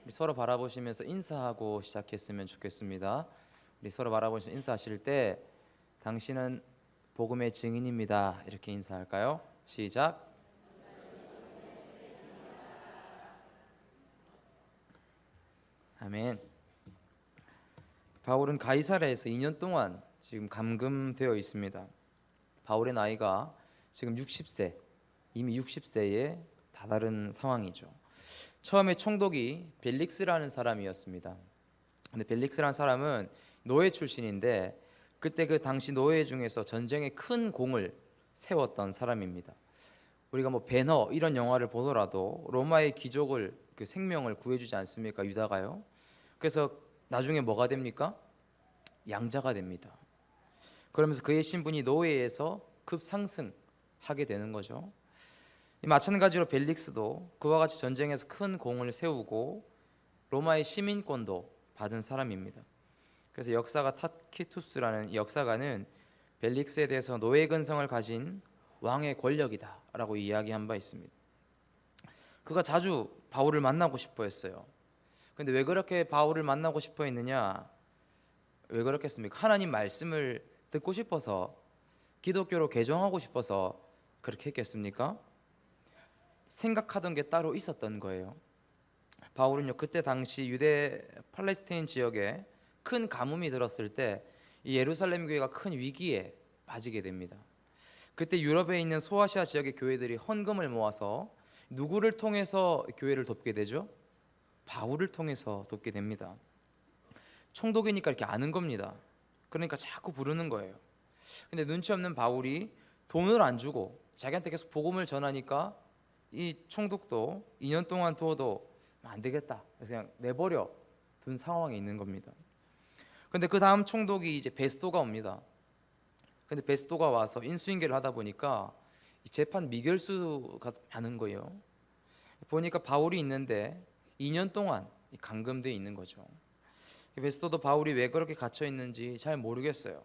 우리 서로 바라보시면서 인사하고 시작했으면 좋겠습니다. 우리 서로 바라보시면서 인사하실 때 당신은 복음의 증인입니다. 이렇게 인사할까요? 시작. 아멘. 바울은 가이사랴에서 2년 동안 지금 감금되어 있습니다. 바울의 나이가 지금 60세, 이미 60세에 다다른 상황이죠. 처음에 총독이 벨릭스라는 사람이었습니다. 근데 벨릭스라는 사람은 노예 출신인데 그때 그 당시 노예 중에서 전쟁에 큰 공을 세웠던 사람입니다. 우리가 뭐 배너 이런 영화를 보더라도 로마의 귀족을 그 생명을 구해주지 않습니까? 유다가요. 그래서 나중에 뭐가 됩니까? 양자가 됩니다. 그러면서 그의 신분이 노예에서 급상승하게 되는 거죠. 마찬가지로 벨릭스도 그와 같이 전쟁에서 큰 공을 세우고 로마의 시민권도 받은 사람입니다. 그래서 역사가 타키투스라는 역사가는 벨릭스에 대해서 노예 근성을 가진 왕의 권력이다 라고 이야기한 바 있습니다. 그가 자주 바울을 만나고 싶어 했어요. 근데 왜 그렇게 바울을 만나고 싶어 했느냐? 왜 그렇겠습니까? 하나님 말씀을 듣고 싶어서, 기독교로 개종하고 싶어서 그렇게 했겠습니까? 생각하던 게 따로 있었던 거예요. 바울은요, 그때 당시 유대 팔레스타인 지역에 큰 가뭄이 들었을 때 이 예루살렘 교회가 큰 위기에 빠지게 됩니다. 그때 유럽에 있는 소아시아 지역의 교회들이 헌금을 모아서 누구를 통해서 교회를 돕게 되죠? 바울을 통해서 돕게 됩니다. 총독이니까 이렇게 아는 겁니다. 그러니까 자꾸 부르는 거예요. 근데 눈치 없는 바울이 돈을 안 주고 자기한테 계속 복음을 전하니까 이 총독도 2년 동안 두어도 안 되겠다, 그래서 그냥 내버려 둔 상황에 있는 겁니다. 근데 그 다음 총독이 이제 베스도가 옵니다. 근데 베스도가 와서 인수인계를 하다 보니까 이 재판 미결수가 많은 거예요. 보니까 바울이 있는데 2년 동안 감금되어 있는 거죠. 베스도도 바울이 왜 그렇게 갇혀 있는지 잘 모르겠어요.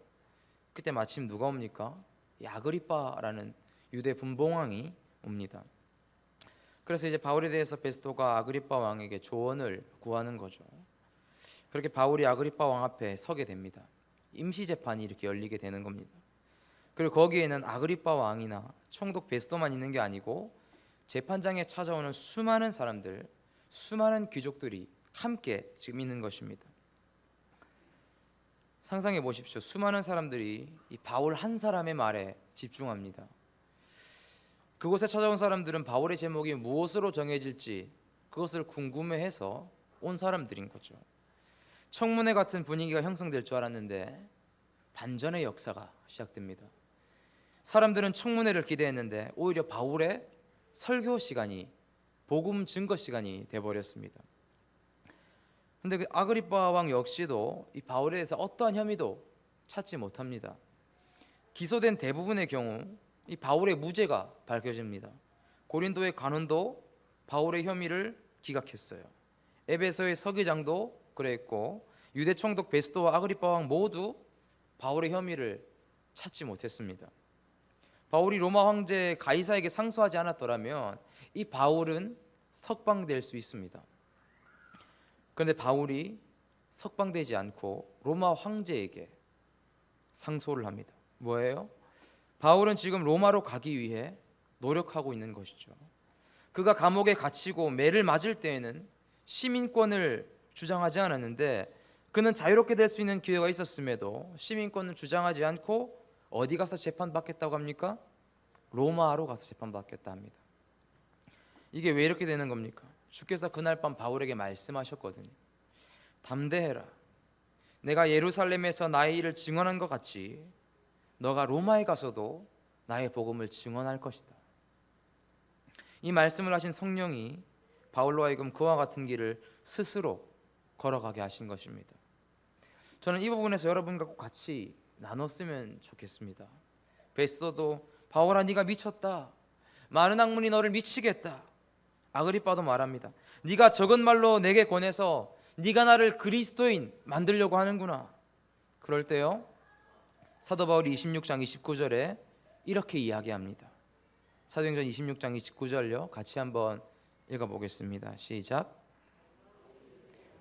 그때 마침 누가 옵니까? 이 아그리빠라는 유대 분봉왕이 옵니다. 그래서 이제 바울에 대해서 베스도가 아그리빠 왕에게 조언을 구하는 거죠. 그렇게 바울이 아그리빠 왕 앞에 서게 됩니다. 임시 재판이 이렇게 열리게 되는 겁니다. 그리고 거기에는 아그리빠 왕이나 총독 베스도만 있는 게 아니고 재판장에 찾아오는 수많은 사람들, 수많은 귀족들이 함께 지금 있는 것입니다. 상상해 보십시오. 수많은 사람들이 이 바울 한 사람의 말에 집중합니다. 그곳에 찾아온 사람들은 바울의 제목이 무엇으로 정해질지 그것을 궁금해해서 온 사람들인 거죠. 청문회 같은 분위기가 형성될 줄 알았는데 반전의 역사가 시작됩니다. 사람들은 청문회를 기대했는데 오히려 바울의 설교 시간이, 복음 증거 시간이 돼버렸습니다. 근데 그 아그리빠 왕 역시도 이 바울에 대해서 어떠한 혐의도 찾지 못합니다. 기소된 대부분의 경우 이 바울의 무죄가 밝혀집니다. 고린도의 간원도 바울의 혐의를 기각했어요. 에베소의 서기장도 그랬고 유대 총독 베스도와 아그리빠 왕 모두 바울의 혐의를 찾지 못했습니다. 바울이 로마 황제 가이사에게 상소하지 않았더라면 이 바울은 석방될 수 있습니다. 그런데 바울이 석방되지 않고 로마 황제에게 상소를 합니다. 뭐예요? 바울은 지금 로마로 가기 위해 노력하고 있는 것이죠. 그가 감옥에 갇히고 매를 맞을 때에는 시민권을 주장하지 않았는데 그는 자유롭게 될 수 있는 기회가 있었음에도 시민권을 주장하지 않고 어디 가서 재판받겠다고 합니까? 로마로 가서 재판받겠다 합니다. 이게 왜 이렇게 되는 겁니까? 주께서 그날 밤 바울에게 말씀하셨거든요. 담대해라. 내가 예루살렘에서 나의 일을 증언한 것 같이 너가 로마에 가서도 나의 복음을 증언할 것이다. 이 말씀을 하신 성령이 바울로 하여금 그와 같은 길을 스스로 걸어가게 하신 것입니다. 저는 이 부분에서 여러분과 꼭 같이 나눴으면 좋겠습니다. 베스도도 바울아 네가 미쳤다. 많은 학문이 너를 미치겠다. 아그리빠도 말합니다. 네가 적은 말로 내게 권해서 네가 나를 그리스도인 만들려고 하는구나. 그럴 때요 사도 바울이 26장 29절에 이렇게 이야기합니다. 사도행전 26장 29절요 같이 한번 읽어보겠습니다. 시작.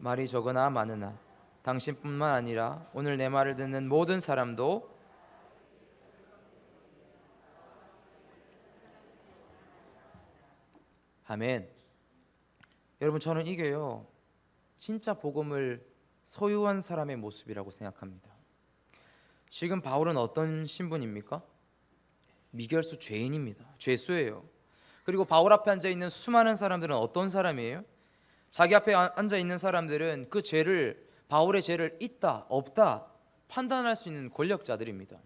말이 적으나 많으나 당신뿐만 아니라 오늘 내 말을 듣는 모든 사람도 아멘. 여러분, 저는 이게요 진짜 복음을 소유한 사람의 모습이라고 생각합니다. 지금 바울은 어떤 신분입니까? 미결수 죄인입니다. 죄수예요. 그리고 바울 앞에 앉아 있는 수많은 사람들은 어떤 사람이에요? 자기 앞에 앉아 있는 사람들은 그 죄를, 바울의 죄를 있다 없다 판단할 수 있는 권력자들입니다.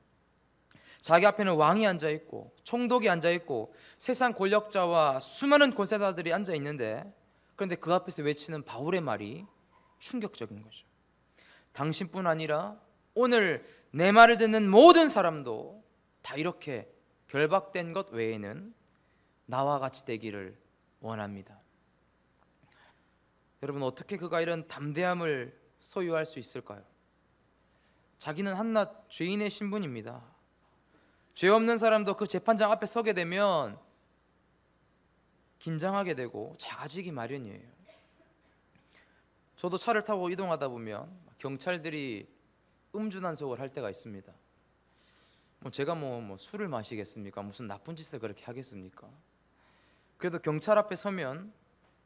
자기 앞에는 왕이 앉아 있고 총독이 앉아 있고 세상 권력자와 수많은 권세자들이 앉아 있는데, 그런데 그 앞에서 외치는 바울의 말이 충격적인 거죠. 당신뿐 아니라 오늘 내 말을 듣는 모든 사람도 다 이렇게 결박된 것 외에는 나와 같이 되기를 원합니다. 여러분, 어떻게 그가 이런 담대함을 소유할 수 있을까요? 자기는 한낱 죄인의 신분입니다. 죄 없는 사람도 그 재판장 앞에 서게 되면 긴장하게 되고 작아지기 마련이에요. 저도 차를 타고 이동하다 보면 경찰들이 음주단속을 할 때가 있습니다. 제가 술을 마시겠습니까? 무슨 나쁜 짓을 그렇게 하겠습니까? 그래도 경찰 앞에 서면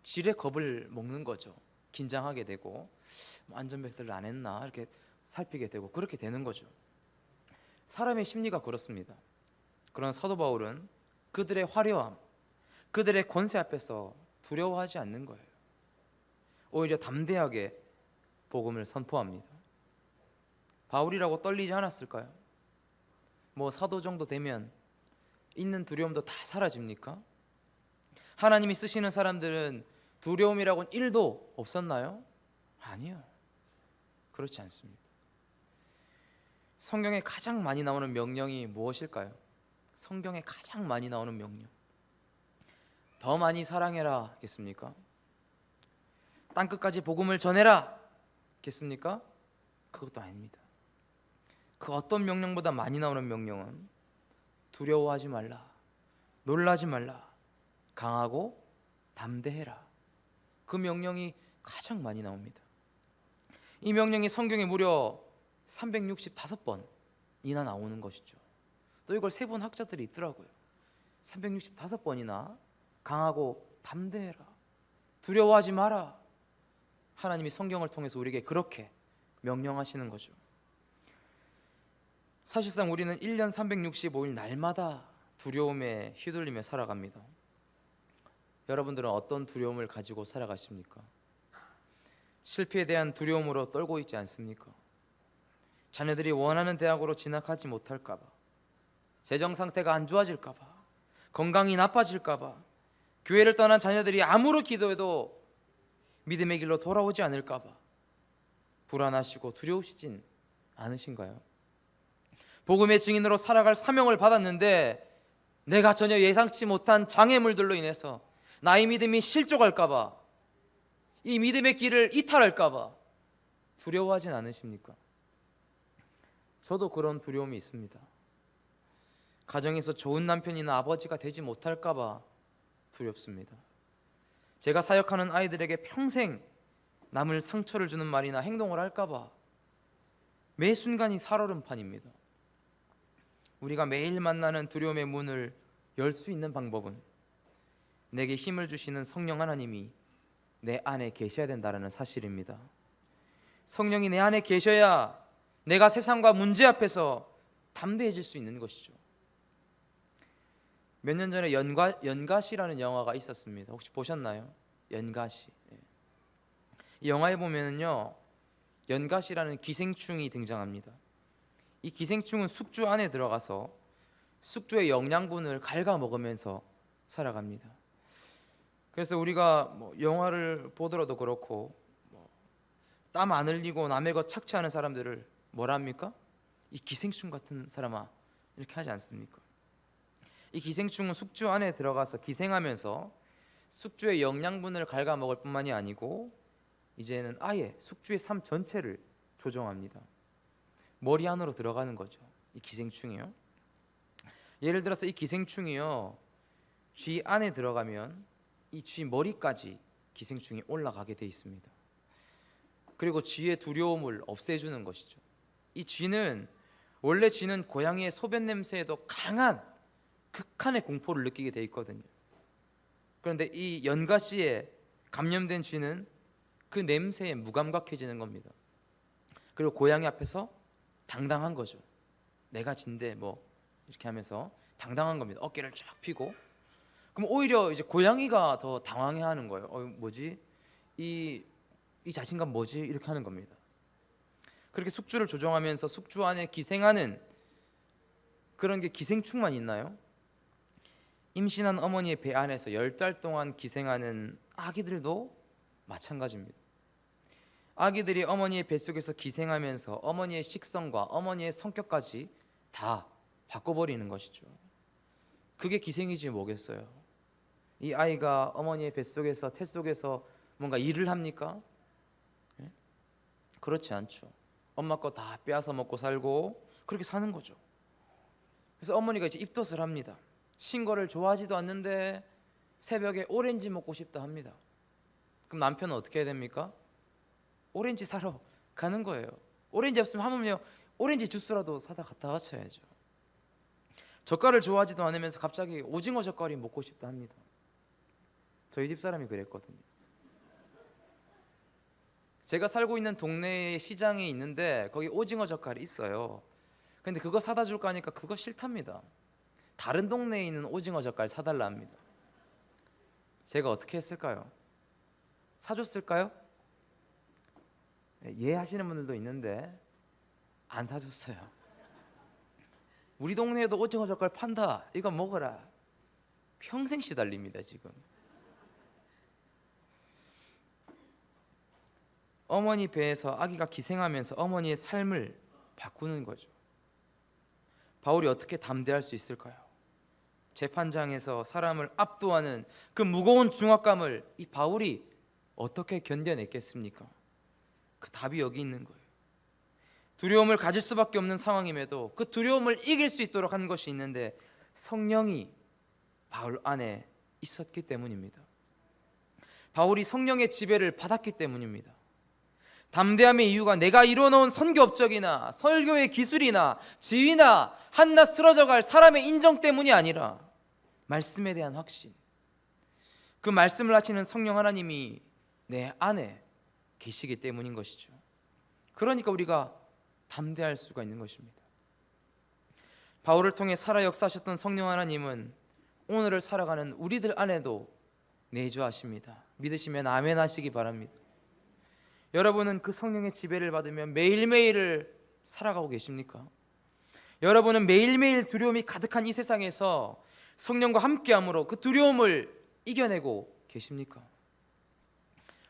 지레 겁을 먹는 거죠. 긴장하게 되고 안전벨트를 안 했나 이렇게 살피게 되고 그렇게 되는 거죠. 사람의 심리가 그렇습니다. 그러나 사도 바울은 그들의 화려함, 그들의 권세 앞에서 두려워하지 않는 거예요. 오히려 담대하게 복음을 선포합니다. 바울이라고 떨리지 않았을까요? 사도 정도 되면 있는 두려움도 다 사라집니까? 하나님이 쓰시는 사람들은 두려움이라고는 1도 없었나요? 아니요, 그렇지 않습니다. 성경에 가장 많이 나오는 명령이 무엇일까요? 성경에 가장 많이 나오는 명령, 더 많이 사랑해라 겠습니까? 땅끝까지 복음을 전해라 겠습니까? 그것도 아닙니다. 그 어떤 명령보다 많이 나오는 명령은 두려워하지 말라, 놀라지 말라, 강하고 담대해라. 그 명령이 가장 많이 나옵니다. 이 명령이 성경에 무려 365번이나 나오는 것이죠. 또 이걸 세본 학자들이 있더라고요. 365번이나 강하고 담대해라, 두려워하지 마라. 하나님이 성경을 통해서 우리에게 그렇게 명령하시는 거죠. 사실상 우리는 1년 365일 날마다 두려움에 휘둘리며 살아갑니다. 여러분들은 어떤 두려움을 가지고 살아가십니까? 실패에 대한 두려움으로 떨고 있지 않습니까? 자녀들이 원하는 대학으로 진학하지 못할까 봐, 재정 상태가 안 좋아질까 봐, 건강이 나빠질까 봐, 교회를 떠난 자녀들이 아무리 기도해도 믿음의 길로 돌아오지 않을까 봐 불안하시고 두려우시진 않으신가요? 복음의 증인으로 살아갈 사명을 받았는데 내가 전혀 예상치 못한 장애물들로 인해서 나의 믿음이 실족할까 봐, 이 믿음의 길을 이탈할까 봐 두려워하진 않으십니까? 저도 그런 두려움이 있습니다. 가정에서 좋은 남편이나 아버지가 되지 못할까 봐 두렵습니다. 제가 사역하는 아이들에게 평생 남을 상처를 주는 말이나 행동을 할까 봐 매 순간이 살얼음판입니다. 우리가 매일 만나는 두려움의 문을 열 수 있는 방법은 내게 힘을 주시는 성령 하나님이 내 안에 계셔야 된다는 사실입니다. 성령이 내 안에 계셔야 내가 세상과 문제 앞에서 담대해질 수 있는 것이죠. 몇 년 전에 연가시라는 영화가 있었습니다. 혹시 보셨나요? 연가시. 이 영화에 보면은요, 연가시라는 기생충이 등장합니다. 이 기생충은 숙주 안에 들어가서 숙주의 영양분을 갉아먹으면서 살아갑니다. 그래서 우리가 영화를 보더라도 그렇고 땀 안 흘리고 남의 것 착취하는 사람들을 뭐라 합니까? 이 기생충 같은 사람아, 이렇게 하지 않습니까? 이 기생충은 숙주 안에 들어가서 기생하면서 숙주의 영양분을 갉아먹을 뿐만이 아니고 이제는 아예 숙주의 삶 전체를 조종합니다. 머리 안으로 들어가는 거죠, 이 기생충이요. 예를 들어서 이 기생충이요, 쥐 안에 들어가면 이 쥐 머리까지 기생충이 올라가게 돼 있습니다. 그리고 쥐의 두려움을 없애주는 것이죠. 이 쥐는 원래 쥐는 고양이의 소변 냄새에도 강한 극한의 공포를 느끼게 돼 있거든요. 그런데 이 연가시에 감염된 쥐는 그 냄새에 무감각해지는 겁니다. 그리고 고양이 앞에서 당당한 거죠. 내가 진대 뭐 이렇게 하면서 당당한 겁니다. 어깨를 쫙 펴고. 그럼 오히려 이제 고양이가 더 당황해하는 거예요. 뭐지? 이 자신감 뭐지? 이렇게 하는 겁니다. 그렇게 숙주를 조종하면서 숙주 안에 기생하는 그런 게 기생충만 있나요? 임신한 어머니의 배 안에서 10달 동안 기생하는 아기들도 마찬가지입니다. 아기들이 어머니의 뱃속에서 기생하면서 어머니의 식성과 어머니의 성격까지 다 바꿔버리는 것이죠. 그게 기생이지 뭐겠어요. 이 아이가 어머니의 뱃속에서 태 속에서 뭔가 일을 합니까? 그렇지 않죠. 엄마 거 다 빼앗아 먹고 살고 그렇게 사는 거죠. 그래서 어머니가 이제 입덧을 합니다. 신거를 좋아하지도 않는데 새벽에 오렌지 먹고 싶다 합니다. 그럼 남편은 어떻게 해야 됩니까? 오렌지 사러 가는 거예요. 오렌지 없으면 하물며 오렌지 주스라도 사다 갖다 바쳐야죠. 젓갈을 좋아하지도 않으면서 갑자기 오징어 젓갈이 먹고 싶다 합니다. 저희 집 사람이 그랬거든요. 제가 살고 있는 동네에 시장에 있는데 거기 오징어 젓갈이 있어요. 근데 그거 사다 줄까 하니까 그거 싫답니다. 다른 동네에 있는 오징어 젓갈 사달라 합니다. 제가 어떻게 했을까요? 사줬을까요? 예 하시는 분들도 있는데 안 사줬어요. 우리 동네에도 오징어 젓갈 판다. 이거 먹어라. 평생 시달립니다 지금. 어머니 배에서 아기가 기생하면서 어머니의 삶을 바꾸는 거죠. 바울이 어떻게 담대할 수 있을까요? 재판장에서 사람을 압도하는 그 무거운 중압감을 이 바울이 어떻게 견뎌냈겠습니까? 그 답이 여기 있는 거예요. 두려움을 가질 수밖에 없는 상황임에도 그 두려움을 이길 수 있도록 한 것이 있는데 성령이 바울 안에 있었기 때문입니다. 바울이 성령의 지배를 받았기 때문입니다. 담대함의 이유가 내가 이뤄놓은 선교 업적이나 설교의 기술이나 지위나 한낱 쓰러져갈 사람의 인정 때문이 아니라 말씀에 대한 확신, 그 말씀을 하시는 성령 하나님이 내 안에 계시기 때문인 것이죠. 그러니까 우리가 담대할 수가 있는 것입니다. 바울을 통해 살아 역사하셨던 성령 하나님은 오늘을 살아가는 우리들 안에도 내주하십니다. 믿으시면 아멘 하시기 바랍니다. 여러분은 그 성령의 지배를 받으며 매일매일을 살아가고 계십니까? 여러분은 매일매일 두려움이 가득한 이 세상에서 성령과 함께함으로 그 두려움을 이겨내고 계십니까?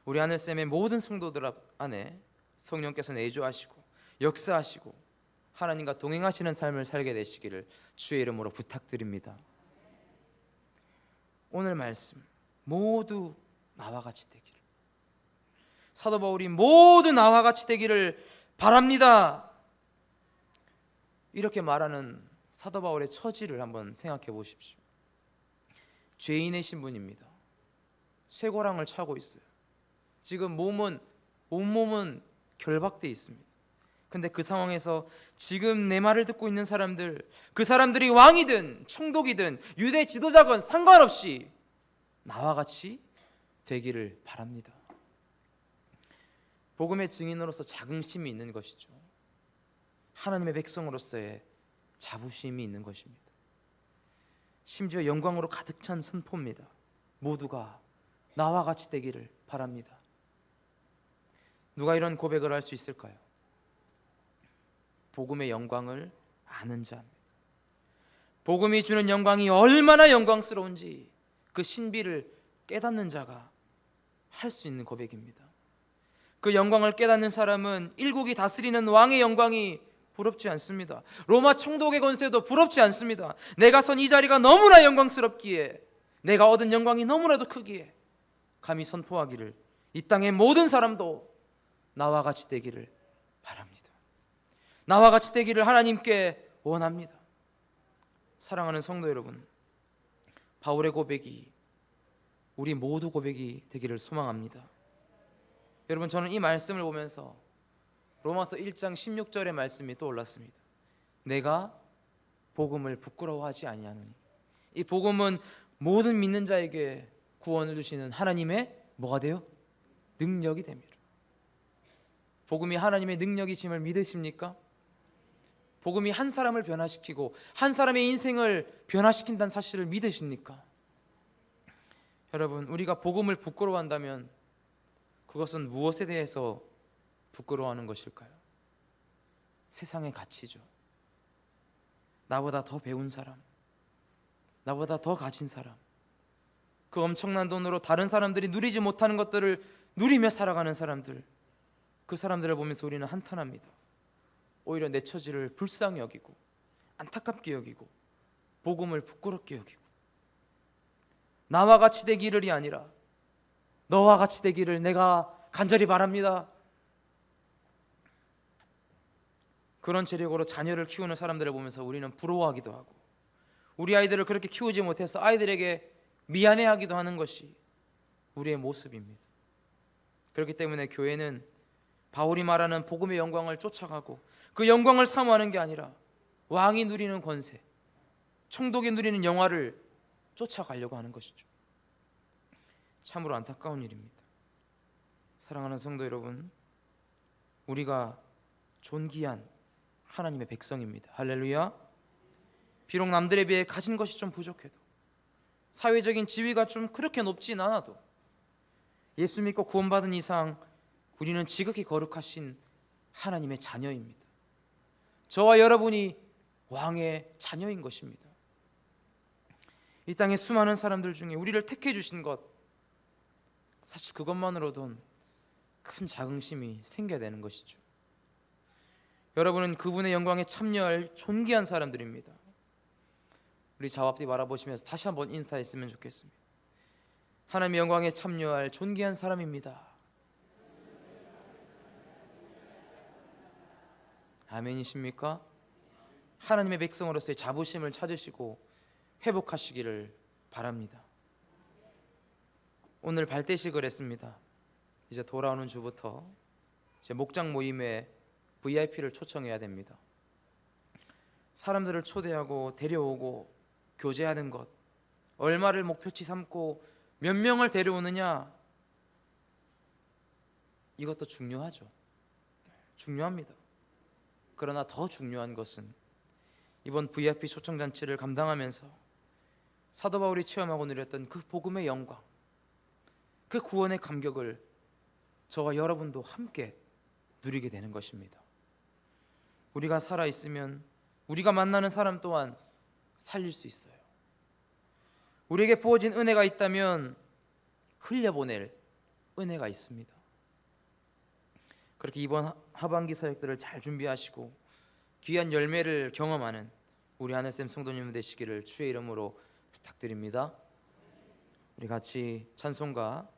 우리 하늘샘의 모든 성도들 안에 성령께서 내주하시고 역사하시고 하나님과 동행하시는 삶을 살게 되시기를 주의 이름으로 부탁드립니다. 오늘 말씀 모두 나와 같이 되기를, 사도 바울이 모두 나와 같이 되기를 바랍니다. 이렇게 말하는 사도 바울의 처지를 한번 생각해 보십시오. 죄인의 신분입니다. 쇠고랑을 차고 있어요. 지금 온몸은 결박되어 있습니다. 근데 그 상황에서 지금 내 말을 듣고 있는 사람들, 그 사람들이 왕이든 총독이든 유대 지도자건 상관없이 나와 같이 되기를 바랍니다. 복음의 증인으로서 자긍심이 있는 것이죠. 하나님의 백성으로서의 자부심이 있는 것입니다. 심지어 영광으로 가득 찬 선포입니다. 모두가 나와 같이 되기를 바랍니다. 누가 이런 고백을 할 수 있을까요? 복음의 영광을 아는 자입니다. 복음이 주는 영광이 얼마나 영광스러운지 그 신비를 깨닫는 자가 할 수 있는 고백입니다. 그 영광을 깨닫는 사람은 일국이 다스리는 왕의 영광이 부럽지 않습니다. 로마 총독의 권세도 부럽지 않습니다. 내가 선 이 자리가 너무나 영광스럽기에, 내가 얻은 영광이 너무나도 크기에 감히 선포하기를 이 땅의 모든 사람도 나와 같이 되기를 바랍니다. 나와 같이 되기를 하나님께 원합니다. 사랑하는 성도 여러분, 바울의 고백이 우리 모두 고백이 되기를 소망합니다. 여러분, 저는 이 말씀을 보면서 로마서 1장 16절의 말씀이 떠올랐습니다. 내가 복음을 부끄러워하지 아니하노니. 이 복음은 모든 믿는 자에게 구원을 주시는 하나님의 뭐가 돼요? 능력이 됩니다. 복음이 하나님의 능력이심을 믿으십니까? 복음이 한 사람을 변화시키고 한 사람의 인생을 변화시킨다는 사실을 믿으십니까? 여러분, 우리가 복음을 부끄러워한다면 그것은 무엇에 대해서 부끄러워하는 것일까요? 세상의 가치죠. 나보다 더 배운 사람, 나보다 더 가진 사람, 그 엄청난 돈으로 다른 사람들이 누리지 못하는 것들을 누리며 살아가는 사람들, 그 사람들을 보면서 우리는 한탄합니다. 오히려 내 처지를 불쌍히 여기고 안타깝게 여기고 복음을 부끄럽게 여기고, 나와 같이 되기를이 아니라 너와 같이 되기를 내가 간절히 바랍니다. 그런 체력으로 자녀를 키우는 사람들을 보면서 우리는 부러워하기도 하고, 우리 아이들을 그렇게 키우지 못해서 아이들에게 미안해하기도 하는 것이 우리의 모습입니다. 그렇기 때문에 교회는 바울이 말하는 복음의 영광을 쫓아가고 그 영광을 사모하는 게 아니라 왕이 누리는 권세, 총독이 누리는 영화를 쫓아가려고 하는 것이죠. 참으로 안타까운 일입니다. 사랑하는 성도 여러분, 우리가 존귀한 하나님의 백성입니다. 할렐루야. 비록 남들에 비해 가진 것이 좀 부족해도, 사회적인 지위가 좀 그렇게 높진 않아도, 예수 믿고 구원받은 이상 우리는 지극히 거룩하신 하나님의 자녀입니다. 저와 여러분이 왕의 자녀인 것입니다. 이 땅의 수많은 사람들 중에 우리를 택해 주신 것, 사실 그것만으로도 큰 자긍심이 생겨야 되는 것이죠. 여러분은 그분의 영광에 참여할 존귀한 사람들입니다. 우리 좌우 앞뒤 바라보시면서 다시 한번 인사했으면 좋겠습니다. 하나님의 영광에 참여할 존귀한 사람입니다. 아멘이십니까? 하나님의 백성으로서의 자부심을 찾으시고 회복하시기를 바랍니다. 오늘 발대식을 했습니다. 이제 돌아오는 주부터 제 목장 모임에 VIP를 초청해야 됩니다. 사람들을 초대하고 데려오고 교제하는 것, 얼마를 목표치 삼고 몇 명을 데려오느냐, 이것도 중요하죠. 중요합니다. 그러나 더 중요한 것은 이번 VIP 초청잔치를 감당하면서 사도 바울이 체험하고 누렸던 그 복음의 영광, 그 구원의 감격을 저와 여러분도 함께 누리게 되는 것입니다. 우리가 살아있으면 우리가 만나는 사람 또한 살릴 수 있어요. 우리에게 부어진 은혜가 있다면 흘려보낼 은혜가 있습니다. 그렇게 이번 하반기 사역들을 잘 준비하시고 귀한 열매를 경험하는 우리 하늘샘 성도님 되시기를 주의 이름으로 부탁드립니다. 우리 같이 찬송가